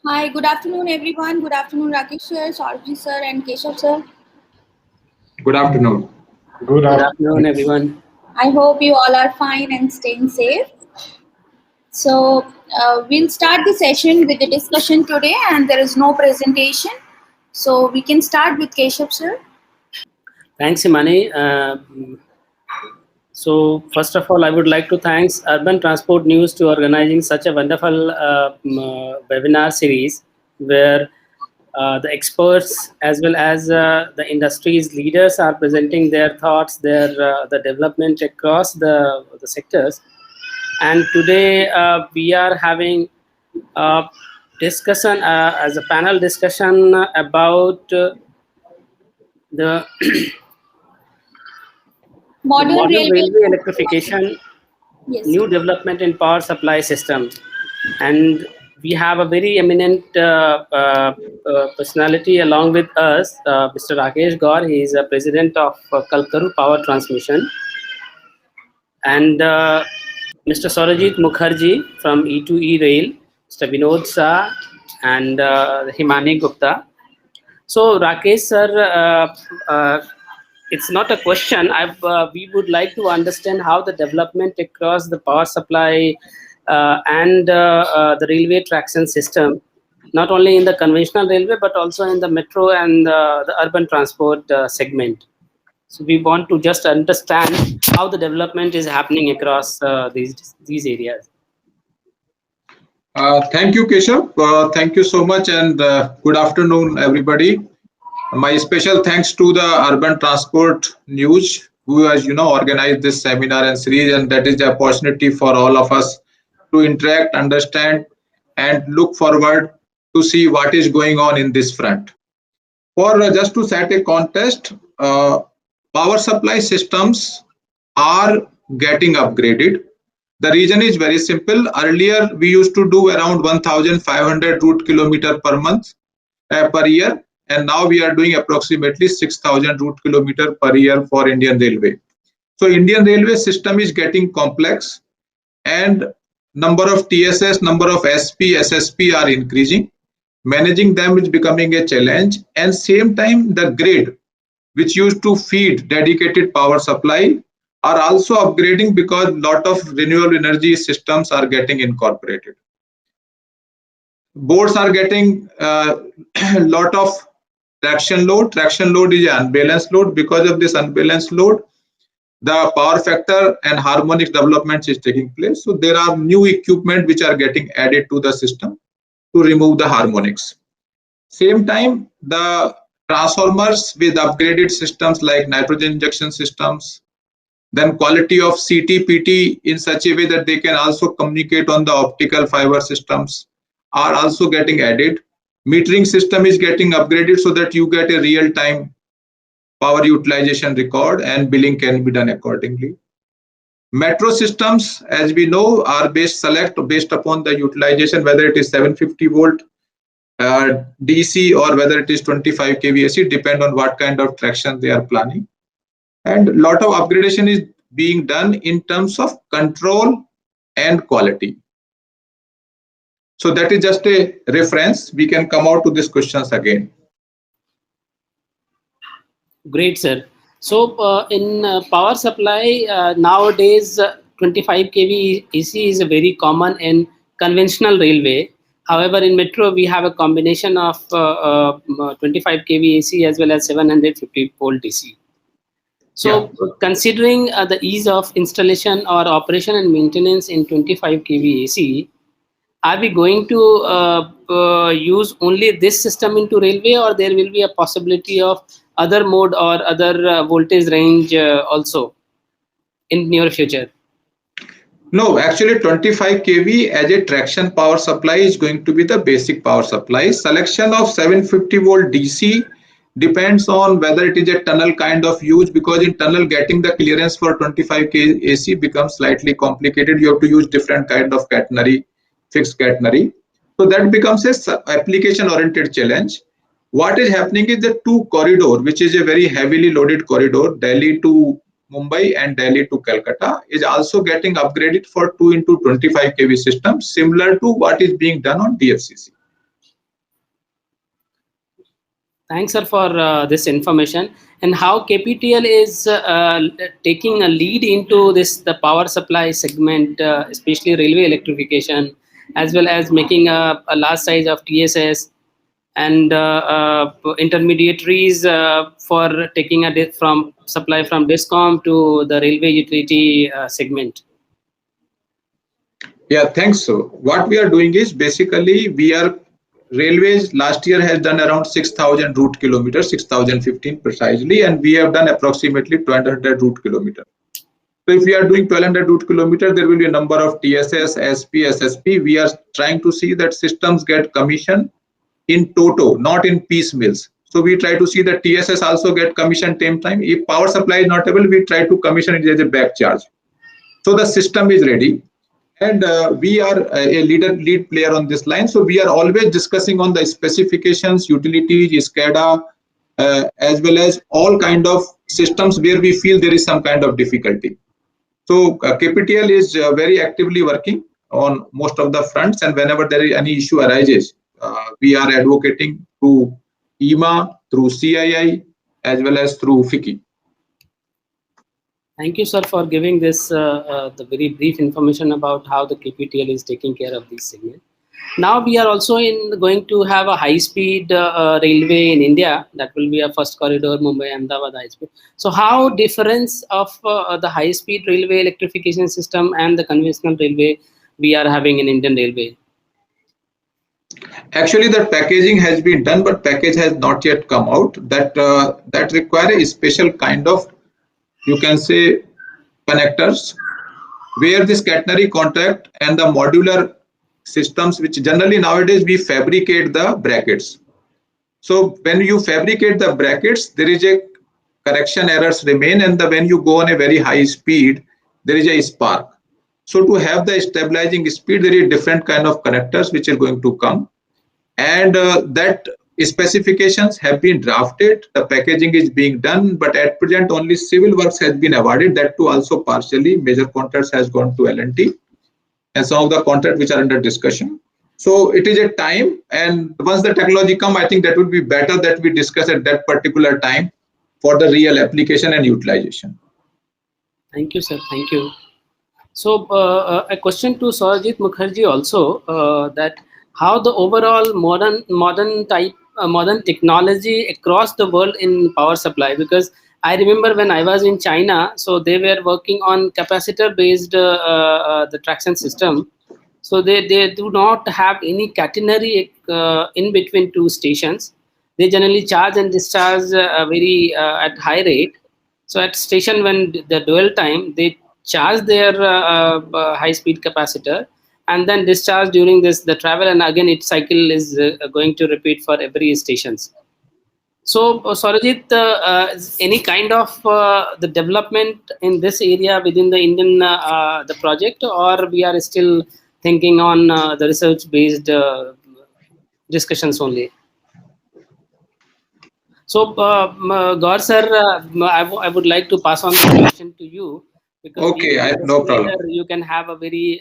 Hi, good afternoon, everyone. Good afternoon, Rakesh sir, Saurabh sir, and Keshav sir. Good afternoon. Good Good afternoon. afternoon, everyone. I hope you all are fine and staying safe. We'll start the session with the discussion today, and there is no presentation. So, we can start with Keshav sir. Thanks, Imani. So, first of all, I would like to thank Urban Transport News to organizing such a wonderful webinar series where the experts as well as the industry's leaders are presenting their thoughts, their the development across the sectors. And today we are having a discussion as a panel discussion about the the Modern modern railway. railway electrification, Yes. new development in power supply system, and we have a very eminent personality along with us, Mr. Rakesh Gaur. He is a president of Kalkaru Power Transmission, and Mr. Sorajit Mukherjee from E2E Rail, Mr. Vinod Shah, and Himani Gupta. So, Rakesh sir, it's not a question. We would like to understand how the development across the power supply and the railway traction system, not only in the conventional railway but also in the metro and the urban transport segment. So we want to just understand how the development is happening across these areas. Thank you, Keshav. Thank you so much, and good afternoon, everybody. My special thanks to the Urban Transport News, who has organized this seminar and series, and that is the opportunity for all of us to interact, understand, and look forward to see what is going on in this front. For just to set a context, power supply systems are getting upgraded. The reason is very simple. Earlier, we used to do around 1,500 route kilometer per month, per year, and now we are doing approximately 6,000 route kilometer per year for Indian Railway. So Indian Railway system is getting complex, and number of TSS, number of SP, SSP are increasing. Managing them is becoming a challenge, and same time the grid, which used to feed dedicated power supply, are also upgrading because lot of renewable energy systems are getting incorporated. Boards are getting a lot of traction load. Traction load is an unbalanced load. Because of this unbalanced load, the power factor and harmonics developments is taking place. So there are new equipment which are getting added to the system to remove the harmonics. Same time, the transformers with upgraded systems like nitrogen injection systems, then quality of CT/PT in such a way that they can also communicate on the optical fiber systems are also getting added. Metering system is getting upgraded so that you get a real-time power utilization record and billing can be done accordingly. Metro systems, as we know, are based upon the utilization, whether it is 750 volt DC or whether it is 25 kV AC, depend on what kind of traction they are planning. And a lot of upgradation is being done in terms of control and quality. So that is just a reference. We can come out to these questions again. Great, sir. So in power supply nowadays, 25 kV AC is a very common in conventional railway. However, in metro we have a combination of 25 kV AC as well as 750 volt DC. So, considering the ease of installation or operation and maintenance in 25 kV AC, are we going to use only this system into railway, or there will be a possibility of other mode or other voltage range also in near future? No, actually 25 kV as a traction power supply is going to be the basic power supply. Selection of 750 volt DC depends on whether it is a tunnel kind of use, because in tunnel getting the clearance for 25 kV AC becomes slightly complicated. You have to use different kind of catenary, fixed catenary. So that becomes a application oriented challenge. What is happening is the two corridor, which is a very heavily loaded corridor, Delhi to Mumbai and Delhi to Calcutta, is also getting upgraded for 2 into 25 kV system, similar to what is being done on DFCC. Thanks, sir, for this information and how KPTL is taking a lead into the power supply segment, especially railway electrification, as well as making a large size of TSS and intermediaries for taking from supply from DISCOM to the railway utility segment. Yeah, thanks. So what we are doing is basically railways last year has done around 6,000 route kilometers, 6,015 precisely, and we have done approximately 1,200 route kilometers. So if we are doing 1,200 route kilometers, there will be a number of TSS, SP, SSP. We are trying to see that systems get commissioned in toto, not in piecemeals. So we try to see that TSS also get commissioned same time. If power supply is not able, we try to commission it as a back charge. So the system is ready. And we are a lead player on this line. So we are always discussing on the specifications, utilities, SCADA, as well as all kind of systems where we feel there is some kind of difficulty. So KPTL is very actively working on most of the fronts, and whenever there is any issue arises, we are advocating through IEMA, through CII, as well as through FICCI. Thank you, sir, for giving this the very brief information about how the KPTL is taking care of this segment. Now we are also going to have a high-speed railway in India. That will be a first corridor, Mumbai-Ahmedabad high-speed. So how difference of the high-speed railway electrification system and the conventional railway we are having in Indian Railway? Actually, the packaging has been done, but package has not yet come out. That require a special kind of, you can say, connectors, where this catenary contact and the modular systems, which generally nowadays we fabricate the brackets. So when you fabricate the brackets, there is a correction errors remain, and when you go on a very high speed, there is a spark. So to have the stabilizing speed, there is different kind of connectors which are going to come, and that specifications have been drafted. The packaging is being done, but at present only civil works has been awarded. That too also partially. Major contracts has gone to L&T, and some of the contracts which are under discussion. So it is a time, and once the technology come, I think that would be better that we discuss at that particular time for the real application and utilization. Thank you, sir. Thank you. So a question to Saurajit Mukherjee also, that how the overall modern technology across the world in power supply, because I remember when I was in China, so they were working on capacitor based the traction system. So they do not have any catenary in between two stations. They generally charge and discharge very at high rate. So at station, when the dwell time, they charge their high speed capacitor and then discharge during the travel, and again its cycle is going to repeat for every stations. So Saurajit, any kind of the development in this area within the Indian the project, or we are still thinking on the research based discussions only? So Gaur sir, I would like to pass on the question to you, because Okay, no problem. you can have a very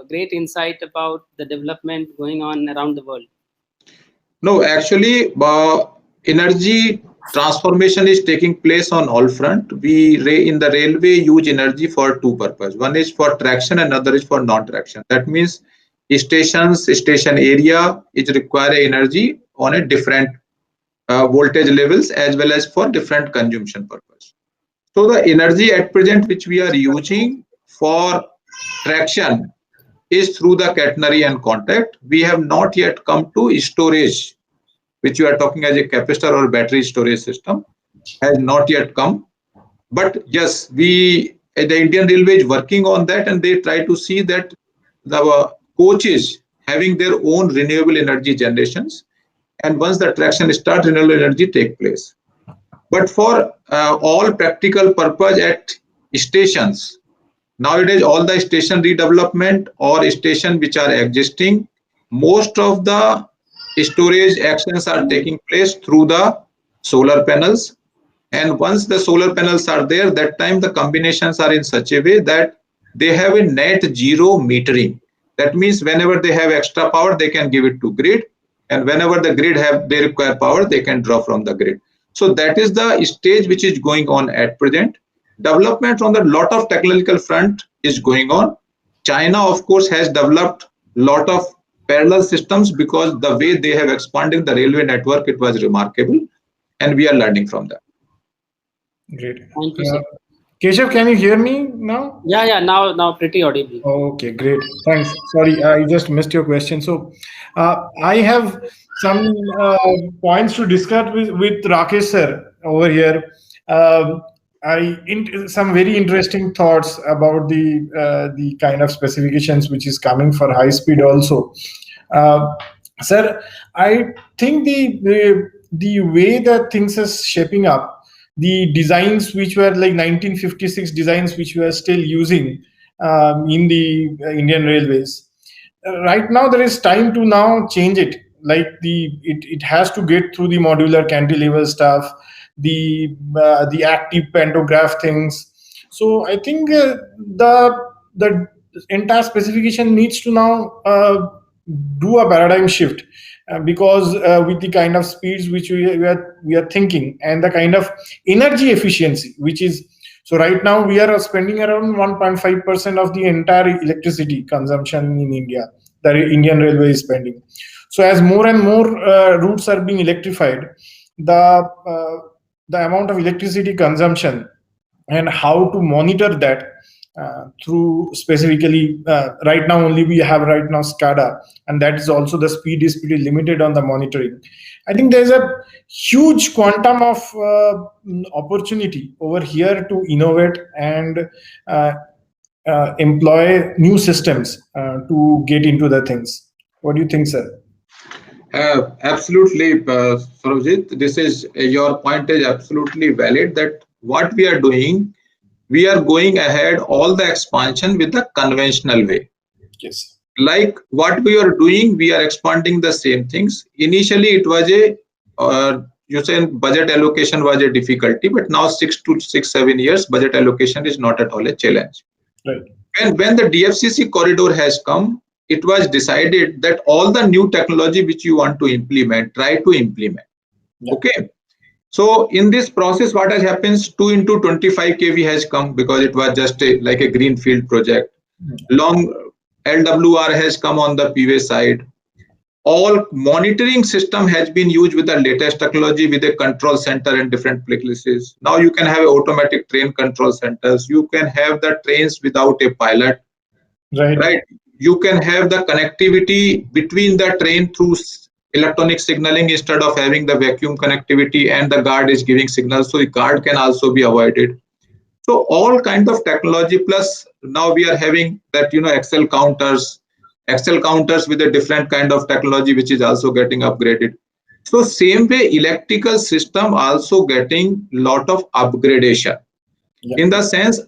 great insight about the development going on around the world. No, actually, energy transformation is taking place on all front. We in the railway use energy for two purposes. One is for traction, another is for non-traction. That means station area is require energy on a different voltage levels as well as for different consumption purpose. So the energy at present which we are using for traction is through the catenary and contact. We have not yet come to storage, which you are talking as a capacitor or battery storage system, has not yet come. But yes, the Indian Railway is working on that, and they try to see that the coaches having their own renewable energy generations, and once the traction starts, renewable energy take place. But for all practical purpose at stations, nowadays all the station redevelopment or station which are existing, most of the storage actions are taking place through the solar panels. And once the solar panels are there, that time the combinations are in such a way that they have a net zero metering. That means whenever they have extra power, they can give it to grid. and whenever the grid they require power, they can draw from the grid. So that is the stage which is going on at present. Development on the lot of technological front is going on. China, of course, has developed lot of parallel systems because the way they have expanded the railway network, it was remarkable, and we are learning from that. Great. Thank you, sir. Keshav, can you hear me now? Yeah, now pretty audible. Okay, great. Thanks. Sorry, I just missed your question. So, I have some points to discuss with Rakesh sir over here. Some very interesting thoughts about the kind of specifications which is coming for high speed also. Sir, I think the way that things is shaping up, the designs which were like 1956 designs which we are still using in the Indian Railways. Right now, there is time to now change it. Like it has to get through the modular cantilever stuff, the active pantograph things. So I think the entire specification needs to now do a paradigm shift. Because with the kind of speeds which we are thinking and the kind of energy efficiency which is, so right now we are spending around 1.5% of the entire electricity consumption in India, the Indian Railway is spending. So as more and more routes are being electrified, the amount of electricity consumption and how to monitor that through specifically right now only we have right now SCADA, and that is also the speed is pretty limited on the monitoring. I think there's a huge quantum of opportunity over here to innovate and employ new systems to get into the things. What do you think, sir? Absolutely, Sarojit. This is your point is absolutely valid. That what we are doing, we are going ahead all the expansion with the conventional way. Yes. Like what we are doing, we are expanding the same things. Initially, it was you say budget allocation was a difficulty, but now 6 to 7 years, budget allocation is not at all a challenge. Right. And when the DFCC corridor has come, it was decided that all the new technology which you want to implement, try to implement. Yeah. Okay. So in this process, what has happened, 2 into 25 kV has come because it was just like a greenfield project. Long LWR has come on the PV side. All monitoring system has been used with the latest technology with a control center in different places. Now you can have automatic train control centers. You can have the trains without a pilot. Right. You can have the connectivity between the train through electronic signaling instead of having the vacuum connectivity, and the guard is giving signals, so the guard can also be avoided. So all kind of technology, plus now we are having that Excel counters with a different kind of technology which is also getting upgraded. So same way electrical system also getting lot of upgradation. In the sense,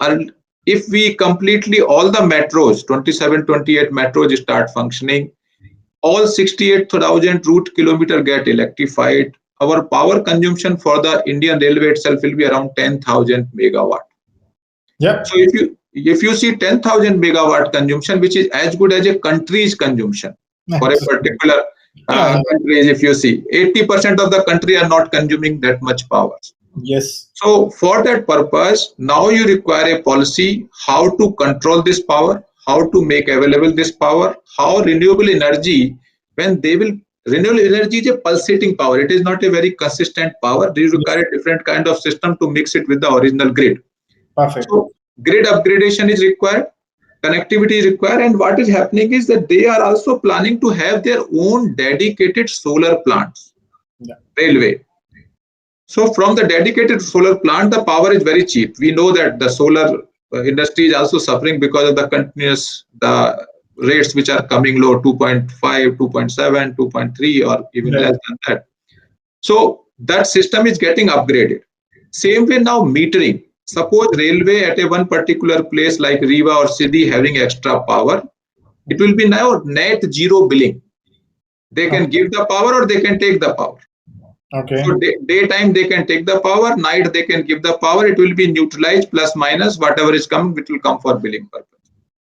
if we completely all the metros 27 28 metros start functioning, all 68,000 route kilometer get electrified, our power consumption for the Indian Railway itself will be around 10,000 megawatt. Yeah. So if you see 10,000 megawatt consumption, which is as good as a country's consumption for a particular country, if you see 80% of the country are not consuming that much power. Yes. So for that purpose, now you require a policy how to control this power, how to make available this power, how renewable energy, when they will, renewable energy is a pulsating power. It is not a very consistent power. They require a different kind of system to mix it with the original grid. Perfect. So grid upgradation is required, connectivity is required, and what is happening is that they are also planning to have their own dedicated solar plants. Railway. So from the dedicated solar plant, the power is very cheap. We know that the solar industry is also suffering because of the continuous rates which are coming low, 2.5, 2.7, 2.3 or even less than that. So that system is getting upgraded. Same way now metering. Suppose railway at a one particular place like Rewa or Siddhi having extra power, it will be now net zero billing. They can give the power or they can take the power. Okay. So daytime they can take the power, night they can give the power. It will be neutralized, plus minus whatever is coming, it will come for billing purpose.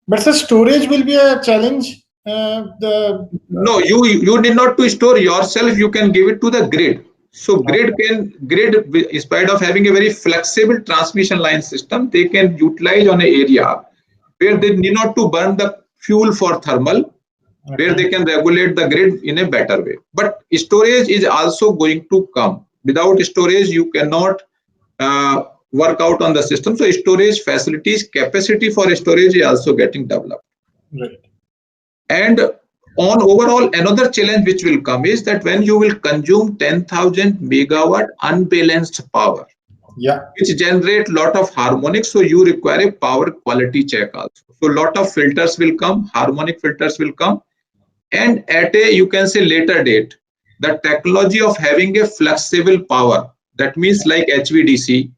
But the storage will be a challenge. No, you need not to store yourself. You can give it to the grid. So grid, in spite of having a very flexible transmission line system, they can utilize on an area where they need not to burn the fuel for thermal, where they can regulate the grid in a better way. But storage is also going to come. Without storage, you cannot work out on the system. So storage facilities, capacity for storage is also getting developed. Right. And on overall, another challenge which will come is that when you will consume 10,000 megawatt unbalanced power, which generate lot of harmonics, so you require a power quality check also. So lot of filters will come, harmonic filters will come, and at a, you can say, later date, the technology of having a flexible power, that means like HVDC,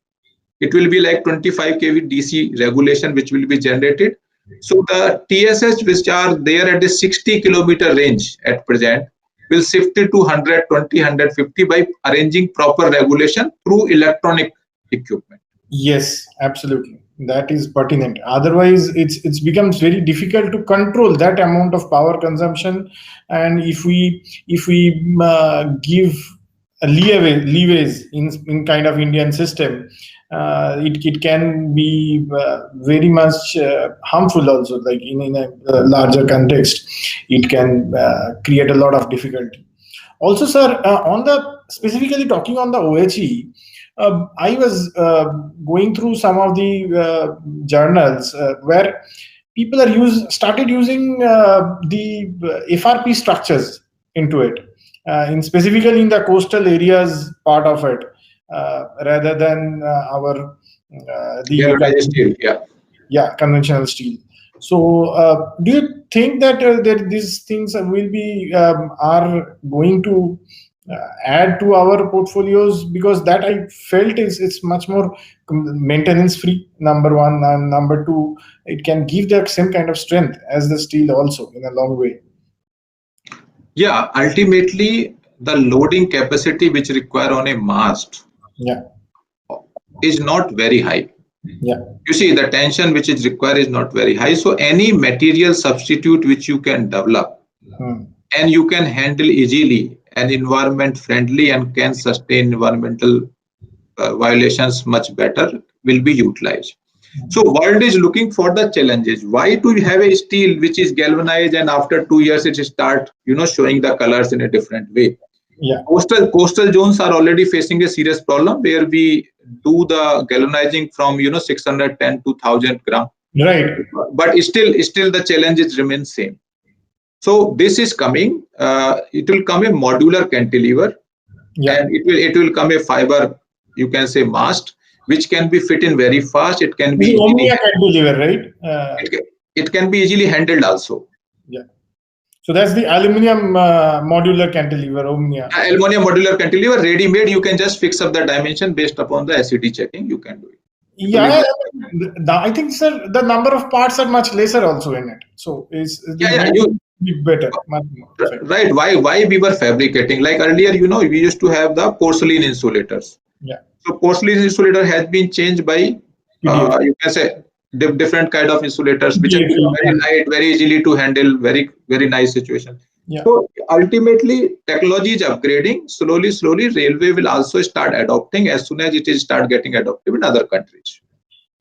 it will be like 25 kV DC regulation which will be generated. So the TSS which are there at a 60 kilometer range at present will shift it to 120, 150 by arranging proper regulation through electronic equipment. Yes, absolutely. That is pertinent. Otherwise, it becomes very difficult to control that amount of power consumption. And if we give leeways in kind of Indian system, it can be very much harmful also. Like in a larger context, it can create a lot of difficulty. Also, sir, on the specifically talking on the OHE. I was going through some of the journals where people are started using the FRP structures into it, specifically in the coastal areas part of it, rather than our conventional steel. So, do you think that these things will be are going to add to our portfolios, because that I felt it's much more maintenance free, number one, and number two, it can give the same kind of strength as the steel also in a long way. Yeah, ultimately the loading capacity which require on a mast is not very high. You see, the tension which is required is not very high. So any material substitute which you can develop and you can handle easily and environment friendly and can sustain environmental violations much better will be utilized. So world is looking for the challenges. Why do we have a steel which is galvanized and after 2 years it start showing the colors in a different way? Coastal zones are already facing a serious problem where we do the galvanizing from 610 to 1000 gram. Right. But still the challenges remain same. So this is coming. It will come a modular cantilever, and it will come a fiber, you can say, mast, which can be fit in very fast. It can be Omnia cantilever, right? It can be easily handled also. Yeah. So that's the aluminum modular cantilever, Omnia. Aluminum modular cantilever, ready-made. You can just fix up the dimension based upon the SCD checking. You can do it. Yeah, I think, sir, the number of parts are much lesser also in it. So better. Right. Why we were fabricating? Like earlier, we used to have the porcelain insulators. Yeah. So porcelain insulator has been changed by you can say different kind of insulators, which are very light, very easily to handle, very nice situation. Yeah. So ultimately, technology is upgrading. Slowly, railway will also start adopting as soon as it is start getting adopted in other countries.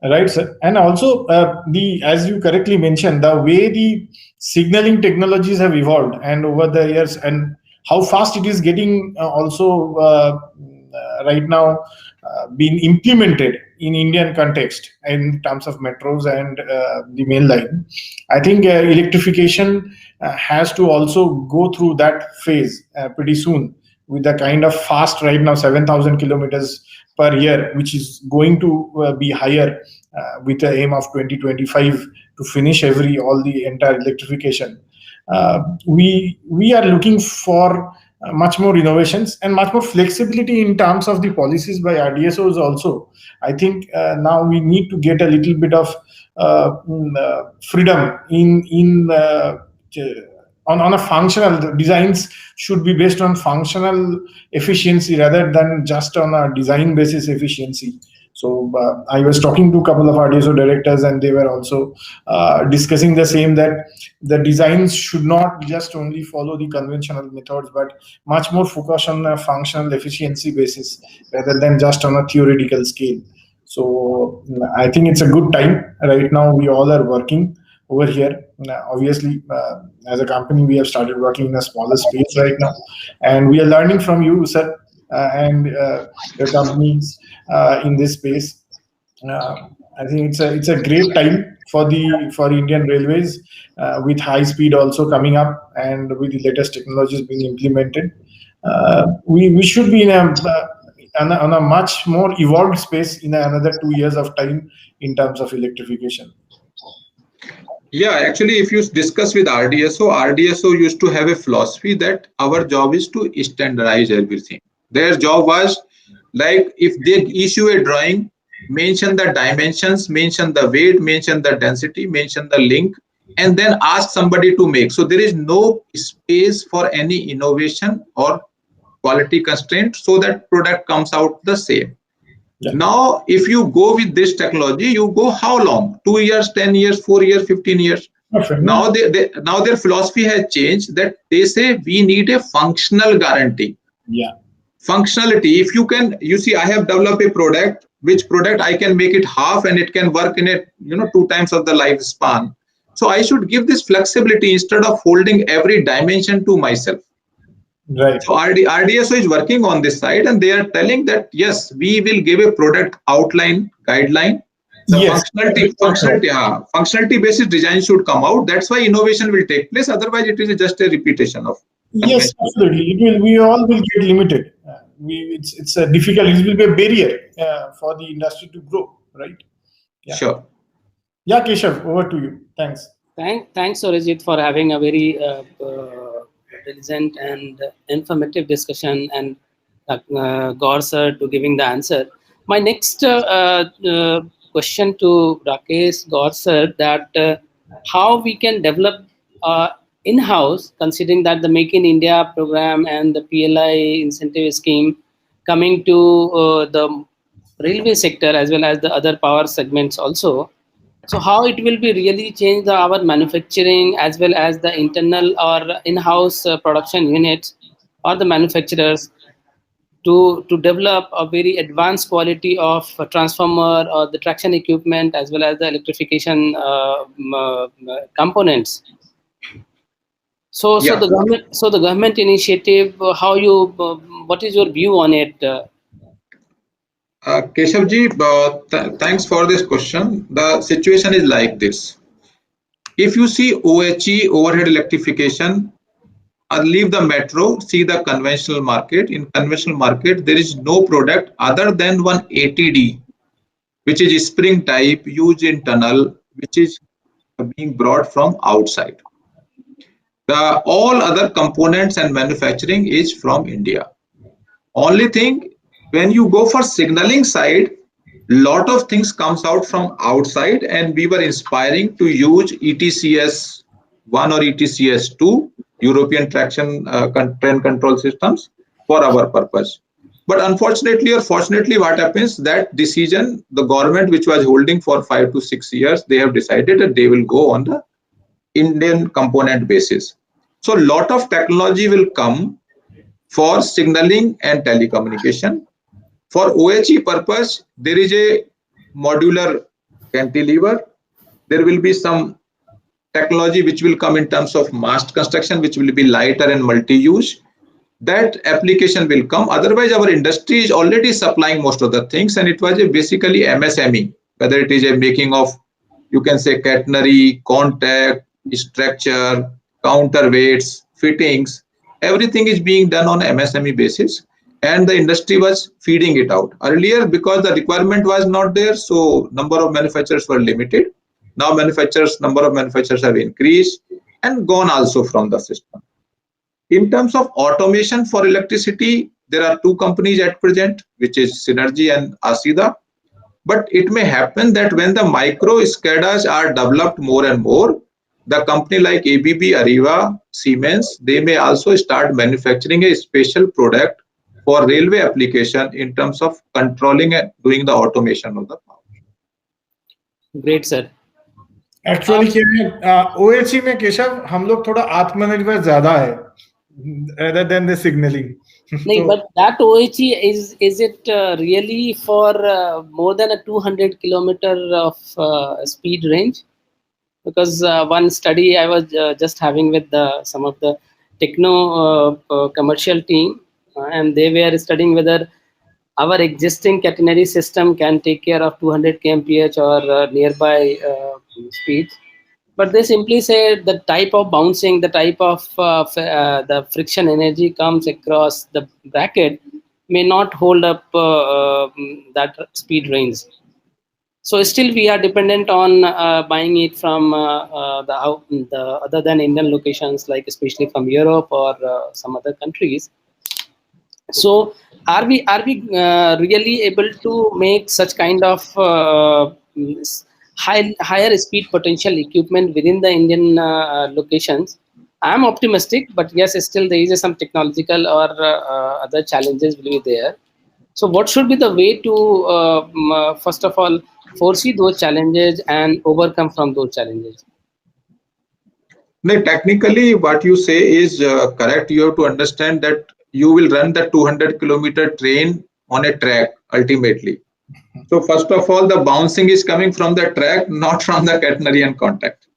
Right, sir. And also, as you correctly mentioned, the way the signaling technologies have evolved and over the years, and how fast it is getting also right now being implemented in Indian context in terms of metros and the main line. I think electrification has to also go through that phase pretty soon with the kind of fast right now 7,000 kilometers per year, which is going to be higher with the aim of 2025 to finish all the entire electrification. We are looking for much more innovations and much more flexibility in terms of the policies by RDSOs also. I think now we need to get a little bit of freedom on a functional designs should be based on functional efficiency rather than just on a design basis efficiency. So I was talking to a couple of RDSO directors, and they were also discussing the same, that the designs should not just only follow the conventional methods, but much more focus on a functional efficiency basis rather than just on a theoretical scale. So I think it's a good time right now. We all are working over here. Obviously, as a company, we have started working in a smaller space right now, and we are learning from you, sir, and your companies in this space. I think it's a great time for Indian Railways, with high speed also coming up and with the latest technologies being implemented. We should be on a much more evolved space in another 2 years of time in terms of electrification. Yeah, actually, if you discuss with RDSO used to have a philosophy that our job is to standardize everything. Their job was like, if they issue a drawing, mention the dimensions, mention the weight, mention the density, mention the link, and then ask somebody to make. So there is no space for any innovation or quality constraint, so that product comes out the same. Yeah. Now, if you go with this technology, you go how long? 2 years, 10 years, 4 years, 15 years. Perfect. Now now their philosophy has changed, that they say we need a functional guarantee. Yeah. Functionality. If you can, you see, I have developed a product, which product I can make it half and it can work in it, 2 times of the lifespan. So I should give this flexibility instead of holding every dimension to myself. Right. So RDSO is working on this side, and they are telling that yes, we will give a product outline guideline. The Yes. functionality basis design should come out. That's why innovation will take place. Otherwise, it is just a repetition of. Yes, absolutely. It will. We all will get limited. It's a difficult. It will be a barrier for the industry to grow. Right. Yeah. Sure. Yeah, Keshav, over to you. Thanks. Thanks, Arijit, for having a very pleasant and informative discussion, and Gaur sir to giving the answer. My next question to Rakesh, Gaur sir, that how we can develop in-house, considering that the Make in India program and the PLI incentive scheme coming to the railway sector as well as the other power segments also. So how it will be really change our manufacturing as well as the internal or in-house production units or the manufacturers to develop a very advanced quality of transformer or the traction equipment as well as the electrification components. So the government initiative, how you, what is your view on it? Keshavji, thanks for this question. The situation is like this. If you see OHE, overhead electrification, leave the metro, see the conventional market. In conventional market, there is no product other than one ATD, which is spring type, used in tunnel, which is being brought from outside. All other components and manufacturing is from India. Only thing, when you go for signaling side, lot of things comes out from outside, and we were inspiring to use ETCS 1 or ETCS 2, European traction train control systems, for our purpose. But unfortunately or fortunately, what happens, that decision, the government which was holding for 5 to 6 years, they have decided that they will go on the Indian component basis. So lot of technology will come for signaling and telecommunication. For OHE purpose, there is a modular cantilever. There will be some technology which will come in terms of mast construction, which will be lighter and multi-use. That application will come. Otherwise, our industry is already supplying most of the things, and it was basically MSME, whether it is a making of, you can say, catenary, contact, structure, counterweights, fittings. Everything is being done on MSME basis, and the industry was feeding it out. Earlier, because the requirement was not there, so number of manufacturers were limited. Now number of manufacturers have increased and gone also from the system. In terms of automation for electricity, there are 2 companies at present, which is Synergy and Asida. But it may happen that when the micro SCADAs are developed more and more, the company like ABB, Areva, Siemens, they may also start manufacturing a special product for railway application in terms of controlling and doing the automation of the power. Great, sir. Actually क्या है, OHE में केशव हम लोग थोड़ा आत्मनिर्भर ज्यादा है rather than the signaling. No, but that OHE is it really for more than a 200 kilometer of speed range? Because one study I was just having with some of the techno commercial team, and they were studying whether our existing catenary system can take care of 200 kmph or nearby speeds. But they simply said the type of bouncing, the type of the friction energy comes across the bracket may not hold up that speed range. So still we are dependent on buying it from the other than Indian locations, like especially from Europe or some other countries. So are we really able to make such kind of higher speed potential equipment within the Indian locations? I'm optimistic, but yes, still there is some technological or other challenges will be there. So what should be the way to first of all foresee those challenges and overcome from those challenges? No, technically what you say is correct. You have to understand that you will run the 200 kilometer train on a track ultimately. So first of all, the bouncing is coming from the track, not from the catenary and contact.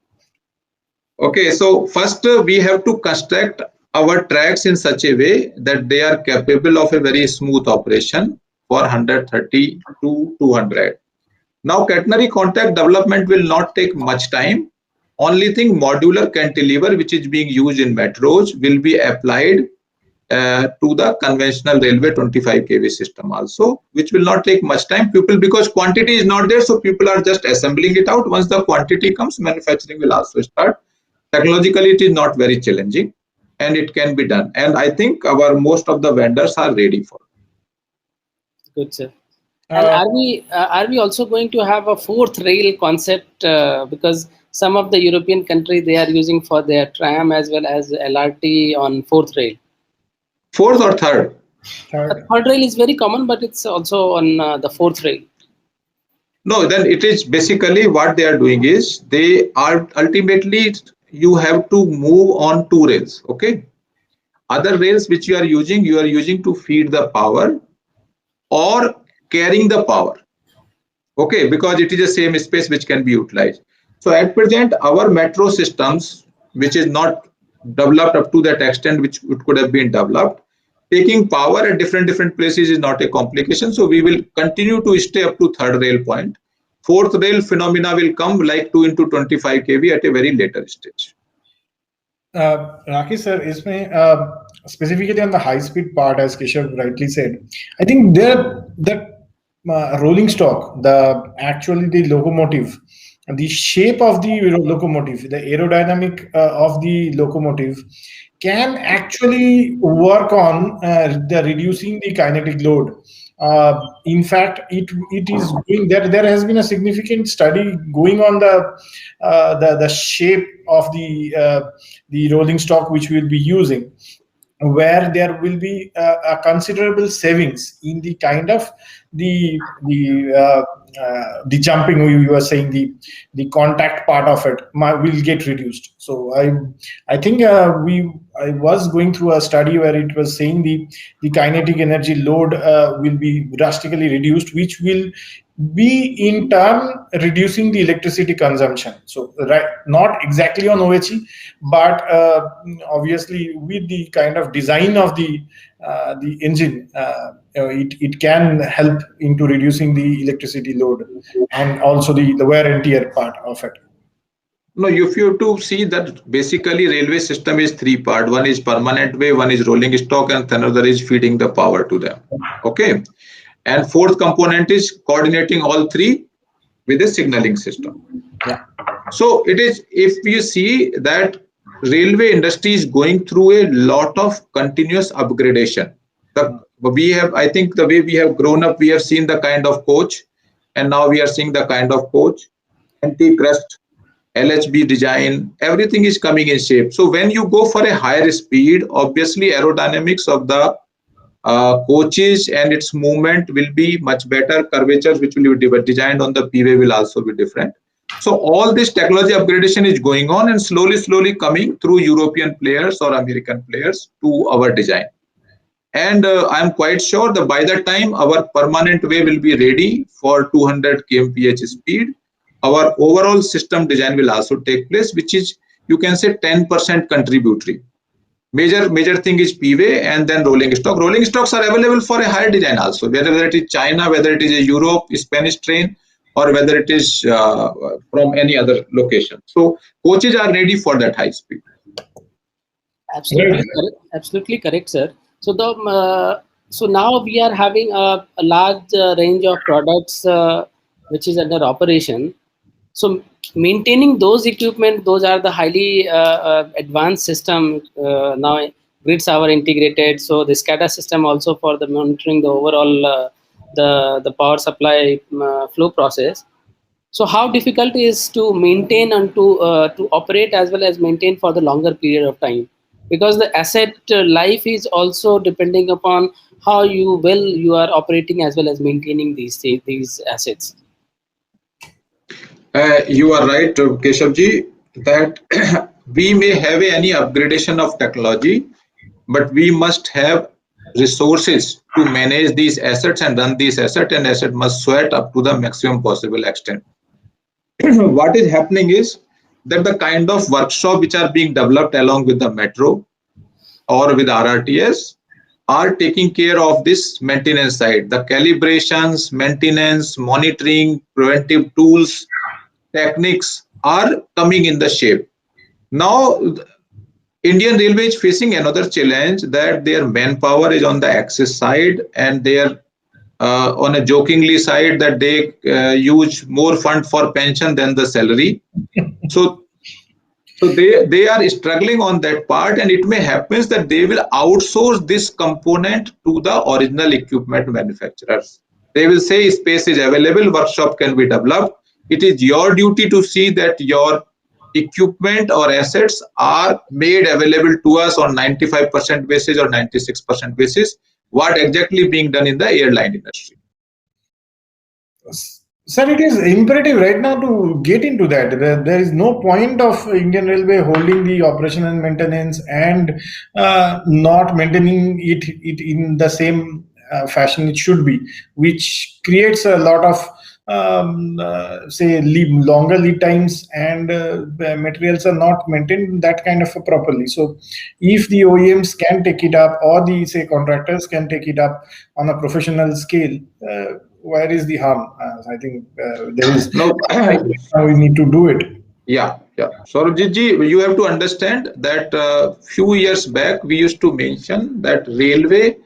Okay, so first we have to construct our tracks in such a way that they are capable of a very smooth operation for 130 to 200. Now catenary contact development will not take much time. Only thing, modular cantilever which is being used in metros will be applied to the conventional railway 25 kV system also, which will not take much time. Because quantity is not there, so people are just assembling it out. Once the quantity comes, manufacturing will also start. Technologically, it is not very challenging, and it can be done. And I think most of the vendors are ready for it. Good, sir. And are we also going to have a fourth rail concept? Because some of the European countries, they are using for their tram as well as LRT on fourth rail. Fourth or third? Third. Third rail is very common, but it's also on the fourth rail. No, then it is basically what they are doing is they are ultimately you have to move on two rails. Okay, other rails which you are using to feed the power or carrying the power. Okay, because it is the same space which can be utilized. So at present, our metro systems, which is not developed up to that extent which it could have been developed, taking power at different places is not a complication. So we will continue to stay up to third rail point. Fourth rail phenomena will come like 2 into 25 kV at a very later stage. Rakesh sir, isme, specifically on the high speed part, as Keshav rightly said, I think the rolling stock, the locomotive, the shape of the locomotive, the aerodynamic of the locomotive can actually work on the reducing the kinetic load. In fact, it is doing that. There has been a significant study going on the shape of the rolling stock which we will be using, where there will be a considerable savings in the kind of the jumping. You were saying the contact part of it will get reduced. So I think I was going through a study where it was saying the kinetic energy load will be drastically reduced, which will be in turn reducing the electricity consumption. So right, not exactly on OHE, but obviously with the kind of design of the engine, it can help into reducing the electricity load and also the wear and tear part of it. No, if you have to see that basically railway system is three part. One is permanent way, one is rolling stock, and another is feeding the power to them. Okay. And fourth component is coordinating all three with a signaling system. Yeah. So it is, if you see that railway industry is going through a lot of continuous upgradation. I think the way we have grown up, we have seen the kind of coach, and now we are seeing the kind of coach, anti-crust, LHB design, everything is coming in shape. So when you go for a higher speed, obviously aerodynamics of the coaches and its movement will be much better. Curvatures which will be designed on the P-way will also be different. So all this technology upgradation is going on and slowly coming through European players or American players to our design. And I'm quite sure that by the time our permanent way will be ready for 200 kmph speed, our overall system design will also take place, which is, you can say, 10% contributory. Major thing is P-way and then rolling stock. Rolling stocks are available for a higher design also, whether it is China, whether it is a Europe, Spanish train, or whether it is from any other location. So coaches are ready for that high speed. Absolutely correct, sir. So so now we are having a large range of products which is under operation. So maintaining those equipment, those are the highly advanced system. Now grids are integrated. So the SCADA system also for the monitoring the overall the power supply flow process. So how difficult is to maintain and to operate as well as maintain for the longer period of time? Because the asset life is also depending upon how you are operating as well as maintaining these assets. You are right, Keshavji, that we may have any upgradation of technology, but we must have resources to manage these assets and run these assets, and asset must sweat up to the maximum possible extent. What is happening is that the kind of workshop which are being developed along with the metro or with RRTS are taking care of this maintenance side, the calibrations, maintenance, monitoring, preventive tools, techniques are coming in the shape. Now, Indian Railway is facing another challenge, that their manpower is on the access side, and they are on a jokingly side that they use more fund for pension than the salary. So they are struggling on that part, and it may happen that they will outsource this component to the original equipment manufacturers. They will say space is available, workshop can be developed. It is your duty to see that your equipment or assets are made available to us on 95% basis or 96% basis. What exactly being done in the airline industry? Sir, it is imperative right now to get into that. There is no point of Indian Railway holding the operation and maintenance and not maintaining it in the same fashion it should be, which creates a lot of say longer lead times, and materials are not maintained that kind of properly. So if the OEMs can take it up, or the say contractors can take it up on a professional scale, where is the harm? I think there is no. We need to do it. Yeah. Saurabhjit ji, you have to understand that few years back we used to mention that railway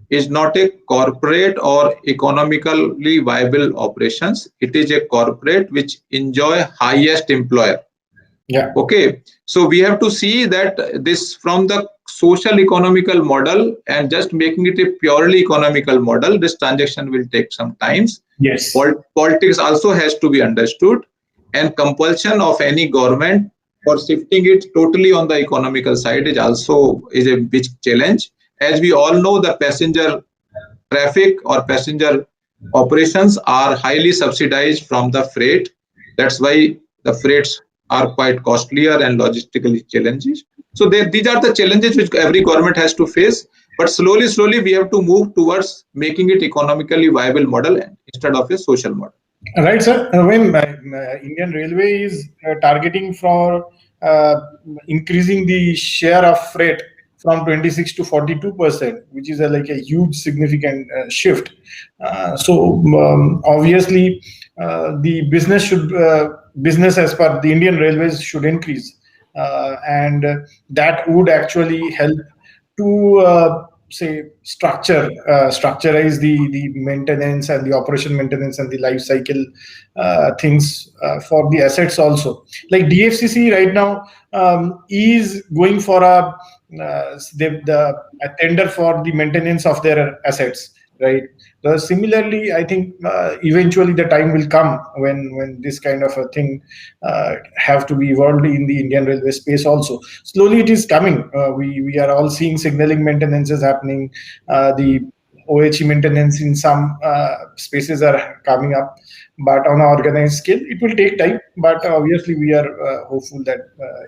is not a corporate or economically viable operations. It is a corporate which enjoy highest employer. Yeah. Okay. So we have to see that this from the social economical model, and just making it a purely economical model, this transaction will take some times. Yes. Politics also has to be understood, and compulsion of any government for shifting it totally on the economical side is also a big challenge. As we all know, the passenger traffic or passenger operations are highly subsidized from the freight. That's why the freights are quite costlier and logistically challenges. So these are the challenges which every government has to face. But slowly we have to move towards making it economically viable model instead of a social model. Right, sir. When Indian Railway is targeting for increasing the share of freight from 26 to 42%, which is like a huge significant shift. So obviously the business as per the Indian Railways should increase, and that would actually help to say structurize the maintenance and the operation maintenance and the life cycle things for the assets also. Like DFCC right now is going for a tender for the maintenance of their assets, right? Similarly, I think eventually the time will come when this kind of a thing have to be evolved in the Indian railway space also. Slowly it is coming. We are all seeing signaling maintenances happening. The OHE maintenance in some spaces are coming up, but on an organized scale, it will take time. But obviously, we are hopeful that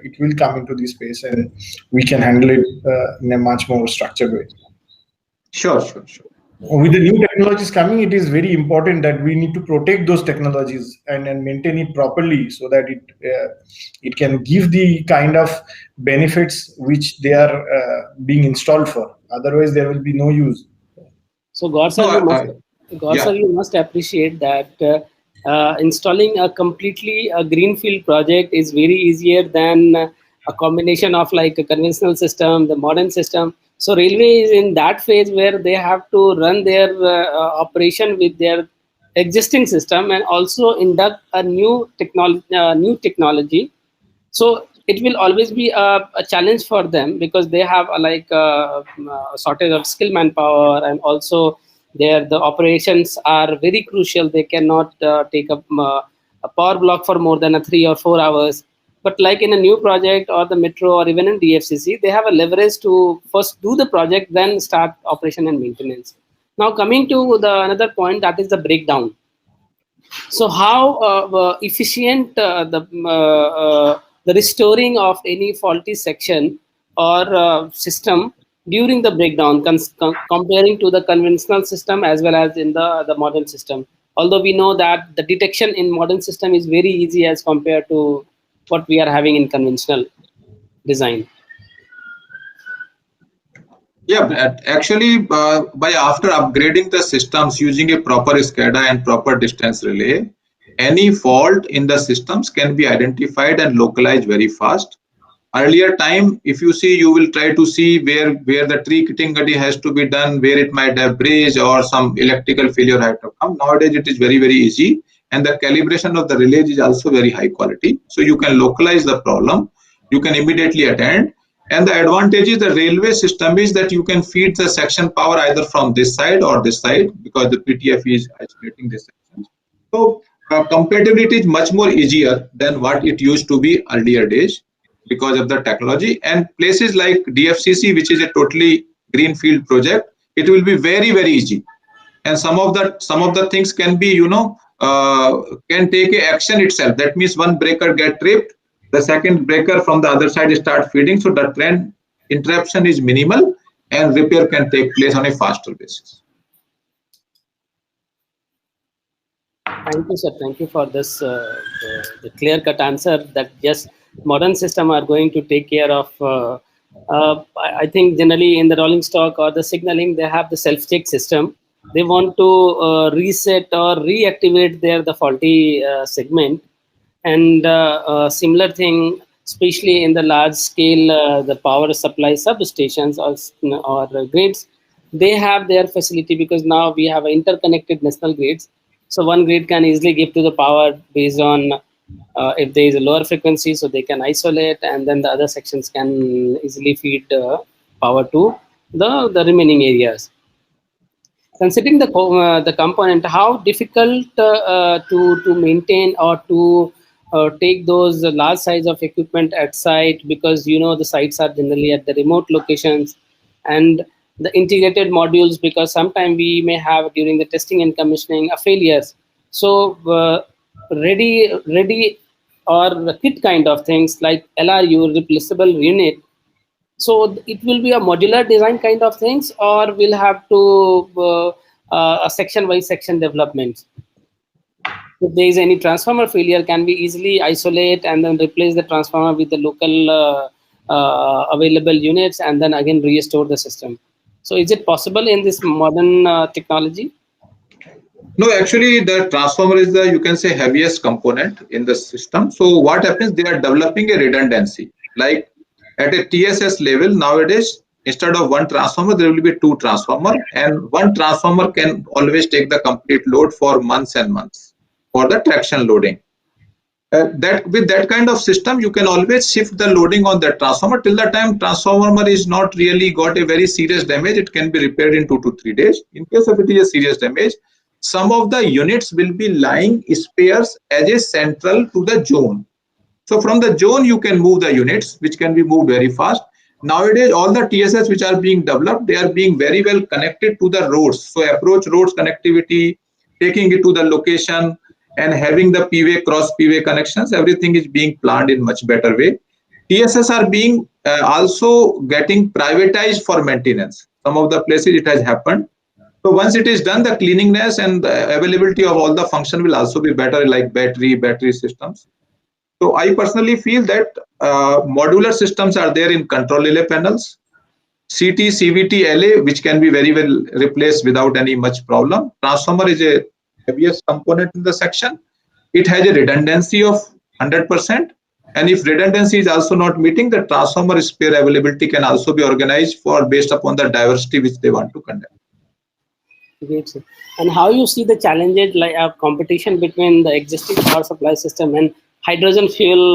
it will come into this space and we can handle it in a much more structured way. Sure. With the new technologies coming, it is very important that we need to protect those technologies and maintain it properly so that it can give the kind of benefits which they are being installed for. Otherwise, there will be no use. So, God sir, you must appreciate that installing a completely greenfield project is very easier than a combination of like a conventional system, the modern system. So, railway is in that phase where they have to run their operation with their existing system and also induct a new technology. So it will always be a challenge for them because they have a shortage of skill manpower, and also the operations are very crucial. They cannot take up a power block for more than 3 or 4 hours. But like in a new project or the metro or even in DFCC, they have a leverage to first do the project, then start operation and maintenance. Now coming to another point, that is the breakdown. So how efficient the restoring of any faulty section or system during the breakdown comparing to the conventional system as well as in the modern system? Although we know that the detection in modern system is very easy as compared to what we are having in conventional design. Yeah, actually, by after upgrading the systems using a proper SCADA and proper distance relay, any fault in the systems can be identified and localized very fast. Earlier time, if you see, you will try to see where the tree cutting has to be done, where it might have breach or some electrical failure had to come. Nowadays, it is very, very easy, and the calibration of the relays is also very high quality. So you can localize the problem, you can immediately attend. And the advantage is the railway system is that you can feed the section power either from this side or this side because the PTF is isolating the sections. So comparatively, it is much more easier than what it used to be earlier days because of the technology. And places like DFCC, which is a totally greenfield project, it will be very, very easy. And some of the things can be, can take a action itself. That means one breaker get tripped, the second breaker from the other side start feeding, so the trend interruption is minimal and repair can take place on a faster basis. Thank you, sir. Thank you for this the clear-cut answer that yes, modern system are going to take care of. I think generally in the rolling stock or the signaling, they have the self-check system. They want to reset or reactivate the faulty segment. And similar thing, especially in the large scale, the power supply substations or grids, they have their facility because now we have interconnected national grids. So one grid can easily give to the power based on if there is a lower frequency, so they can isolate, and then the other sections can easily feed power to the remaining areas. Considering the component, how difficult to maintain or to take those large size of equipment at site, because the sites are generally at the remote locations, and the integrated modules, because sometimes we may have during the testing and commissioning a failures. So ready or kit kind of things like LRU, replaceable unit. So it will be a modular design kind of things, or we'll have to a section by section development. If there is any transformer failure, can we easily isolate and then replace the transformer with the local available units and then again restore the system? So is it possible in this modern technology? No, actually the transformer is the, you can say, heaviest component in the system. So what happens, they are developing a redundancy. Like at a TSS level nowadays, instead of one transformer, there will be two transformers, and one transformer can always take the complete load for months and months for the traction loading. that with that kind of system, you can always shift the loading on the transformer till the time transformer is not really got a very serious damage. It can be repaired in 2 to 3 days. In case of it is a serious damage, some of the units will be lying spares as a central to the zone. So from the zone, you can move the units, which can be moved very fast. Nowadays, all the TSS which are being developed, they are being very well connected to the roads. So approach roads connectivity, taking it to the location, and having the PWay, cross PWay connections, everything is being planned in much better way. TSS are being also getting privatized for maintenance. Some of the places it has happened. So once it is done, the cleanliness and the availability of all the function will also be better, like battery systems. So I personally feel that modular systems are there in control relay panels, CT, CVT, LA, which can be very well replaced without any much problem. Transformer is a heaviest component in the section. It has a redundancy of 100%. And if redundancy is also not meeting, the transformer spare availability can also be organized for based upon the diversity which they want to conduct. Great, sir. And how you see the challenges like a competition between the existing power supply system and hydrogen fuel?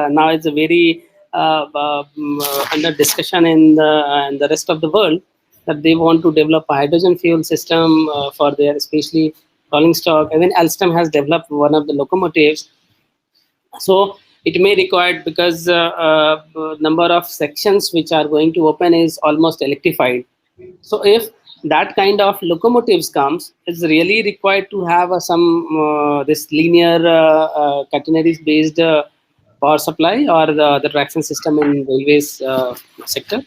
Now it's a very under discussion in the rest of the world that they want to develop a hydrogen fuel system for their especially rolling stock. And then Alstom has developed one of the locomotives. So it may require, because number of sections which are going to open is almost electrified. So if that kind of locomotives comes, it's really required to have some this linear catenaries based power supply or the traction system in railways sector.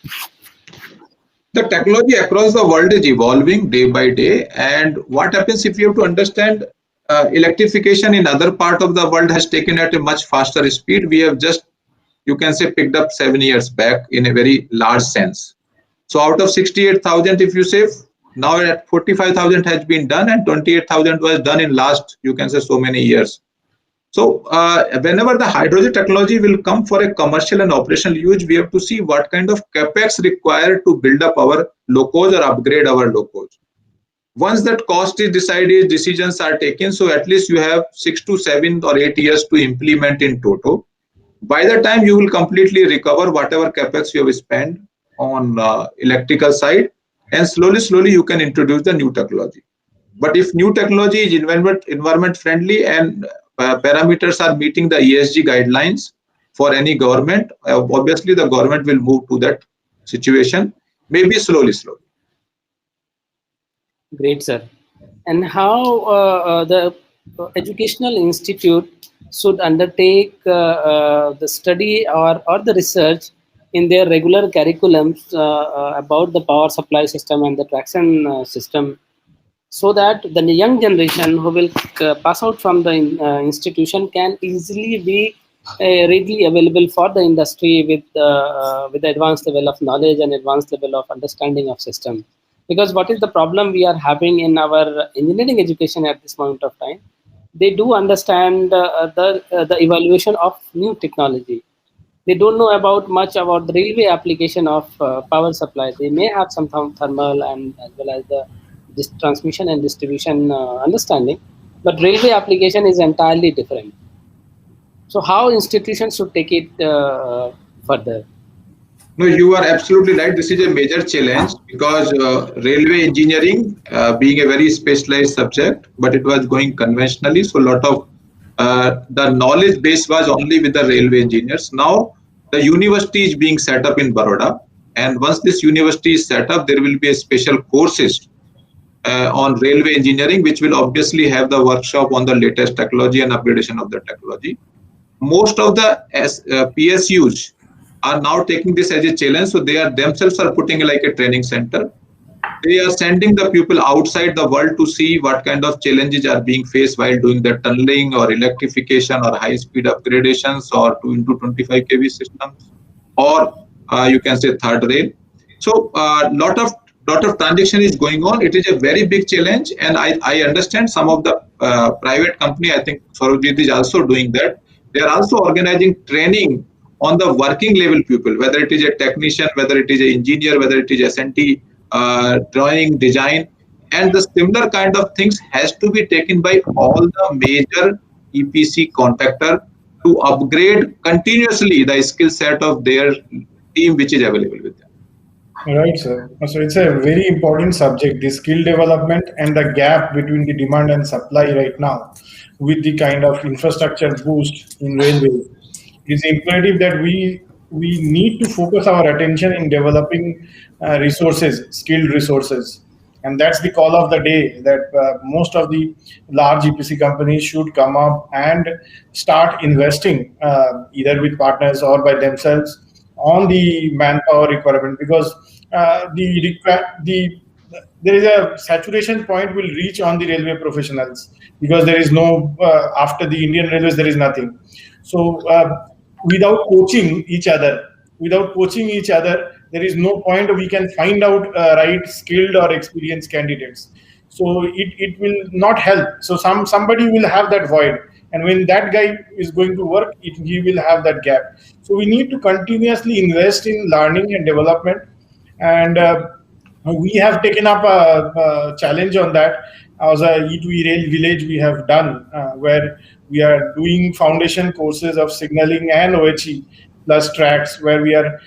The technology across the world is evolving day by day, and what happens if you have to understand electrification in other part of the world has taken at a much faster speed. We have just, you can say, picked up 7 years back in a very large sense. So out of 68,000, if you say, now at 45,000 has been done, and 28,000 was done in last, you can say, so many years. So whenever the hydrogen technology will come for a commercial and operational use, we have to see what kind of capex required to build up our locos or upgrade our locos. Once that cost is decided, decisions are taken, so at least you have 6 to 7 or 8 years to implement in total. By the time you will completely recover whatever capex you have spent on electrical side, and slowly you can introduce the new technology. But if new technology is environment friendly and parameters are meeting the ESG guidelines for any government, obviously the government will move to that situation, maybe slowly. Great, sir. And how the educational institute should undertake the study or the research in their regular curriculums about the power supply system and the traction system, so that the young generation who will pass out from the institution can easily be readily available for the industry with the advanced level of knowledge and advanced level of understanding of system. Because what is the problem we are having in our engineering education at this moment of time? They do understand the evaluation of new technology. They don't know much about the railway application of power supply. They may have some thermal and as well as the transmission and distribution understanding, but railway application is entirely different. So how institutions should take it further? No, you are absolutely right. This is a major challenge because railway engineering being a very specialized subject, but it was going conventionally. So a lot of the knowledge base was only with the railway engineers. Now the university is being set up in Baroda, and once this university is set up, there will be a special courses on railway engineering, which will obviously have the workshop on the latest technology and upgradation of the technology. Most of the PSUs are now taking this as a challenge, so they are themselves are putting like a training center. They are sending the people outside the world to see what kind of challenges are being faced while doing the tunneling or electrification or high-speed upgradations or 2 into 25 kV systems, or you can say third rail. So lot of transaction is going on. It is a very big challenge, and I understand some of the private company, I think Saurabh is also doing that. They are also organizing training on the working level people, whether it is a technician, whether it is an engineer, whether it is S&T, drawing, design, and the similar kind of things has to be taken by all the major EPC contractor to upgrade continuously the skill set of their team which is available with them. Right, sir. So it's a very important subject, the skill development and the gap between the demand and supply right now with the kind of infrastructure boost in railways. It's imperative that we need to focus our attention in developing resources, skilled resources. And that's the call of the day, that most of the large EPC companies should come up and start investing either with partners or by themselves on the manpower requirement, because there is a saturation point will reach on the railway professionals, because there is no after the Indian Railways there is nothing. So without coaching each other, there is no point we can find out right skilled or experienced candidates. So it will not help. So somebody will have that void, and when that guy is going to work, he will have that gap. So we need to continuously invest in learning and development, and we have taken up a challenge on that. As a E2E Rail Village, we have done where we are doing foundation courses of signaling and OHE plus tracks, where we are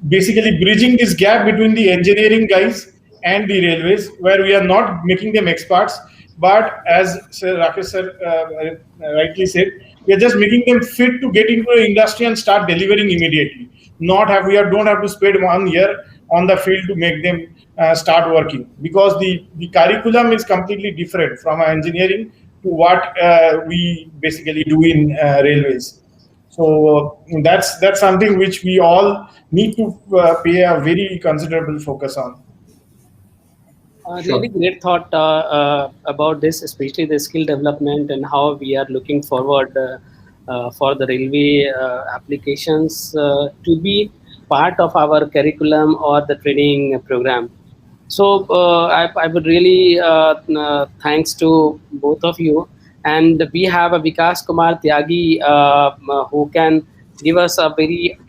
basically bridging this gap between the engineering guys and the railways, where we are not making them experts, but as Sir Rakesh sir rightly said, we are just making them fit to get into the industry and start delivering immediately. Don't have to spend 1 year on the field to make them start working, because the curriculum is completely different from engineering to what we basically do in railways. So that's something which we all need to pay a very considerable focus on. Really great thought about this, especially the skill development and how we are looking forward for the railway applications to be part of our curriculum or the training program. So I would really thanks to both of you. And we have a Vikas Kumar Tyagi who can give us a very